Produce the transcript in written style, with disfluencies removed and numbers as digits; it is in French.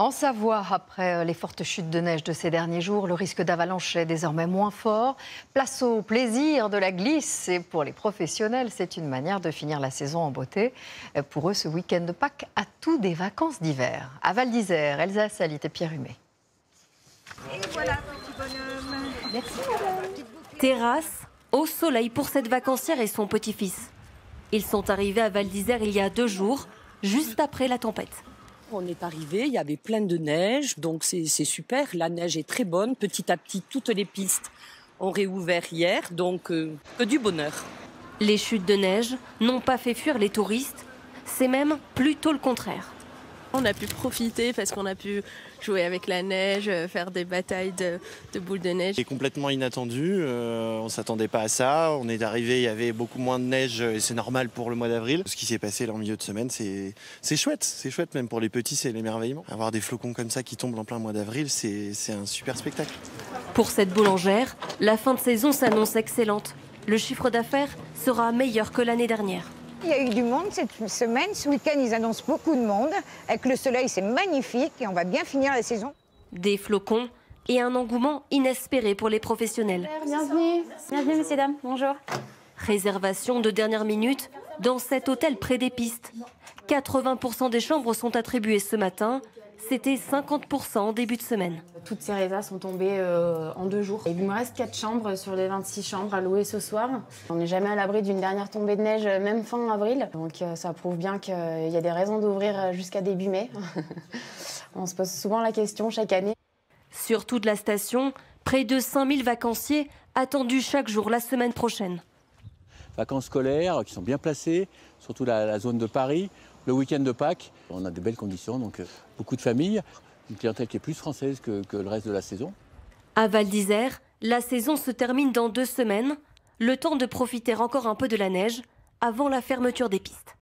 En Savoie, après les fortes chutes de neige de ces derniers jours, le risque d'avalanche est désormais moins fort. Place au plaisir de la glisse. Et pour les professionnels, c'est une manière de finir la saison en beauté. Pour eux, ce week-end de Pâques a tout des vacances d'hiver. À Val d'Isère, Elsa Salit et Pierre Humet. Et voilà, petit bonhomme. Merci, madame. Terrasse, au soleil pour cette vacancière et son petit-fils. Ils sont arrivés à Val d'Isère il y a 2 jours, juste après la tempête. On est arrivé, il y avait plein de neige, donc c'est super. La neige est très bonne. Petit à petit, toutes les pistes ont réouvert hier, donc que du bonheur. Les chutes de neige n'ont pas fait fuir les touristes, c'est même plutôt le contraire. On a pu profiter parce qu'on a pu jouer avec la neige, faire des batailles de boules de neige. C'est complètement inattendu, on ne s'attendait pas à ça. On est arrivé, il y avait beaucoup moins de neige et c'est normal pour le mois d'avril. Ce qui s'est passé là en milieu de semaine, c'est chouette même pour les petits, c'est l'émerveillement. Avoir des flocons comme ça qui tombent en plein mois d'avril, c'est un super spectacle. Pour cette boulangère, la fin de saison s'annonce excellente. Le chiffre d'affaires sera meilleur que l'année dernière. Il y a eu du monde cette semaine. Ce week-end, ils annoncent beaucoup de monde. Avec le soleil, c'est magnifique et on va bien finir la saison. Des flocons et un engouement inespéré pour les professionnels. Bienvenue. Bienvenue, messieurs, dames. Bonjour. Réservation de dernière minute dans cet hôtel près des pistes. 80% des chambres sont attribuées ce matin. C'était 50% en début de semaine. Toutes ces réserves sont tombées en 2 jours. Il me reste 4 chambres sur les 26 chambres à louer ce soir. On n'est jamais à l'abri d'une dernière tombée de neige, même fin avril. Donc ça prouve bien qu'il y a des raisons d'ouvrir jusqu'à début mai. On se pose souvent la question chaque année. Sur toute la station, près de 5000 vacanciers attendus chaque jour la semaine prochaine. Vacances scolaires qui sont bien placées, surtout la zone de Paris. Le week-end de Pâques, on a de belles conditions, donc beaucoup de familles, une clientèle qui est plus française que le reste de la saison. À Val d'Isère, la saison se termine dans 2 semaines, le temps de profiter encore un peu de la neige avant la fermeture des pistes.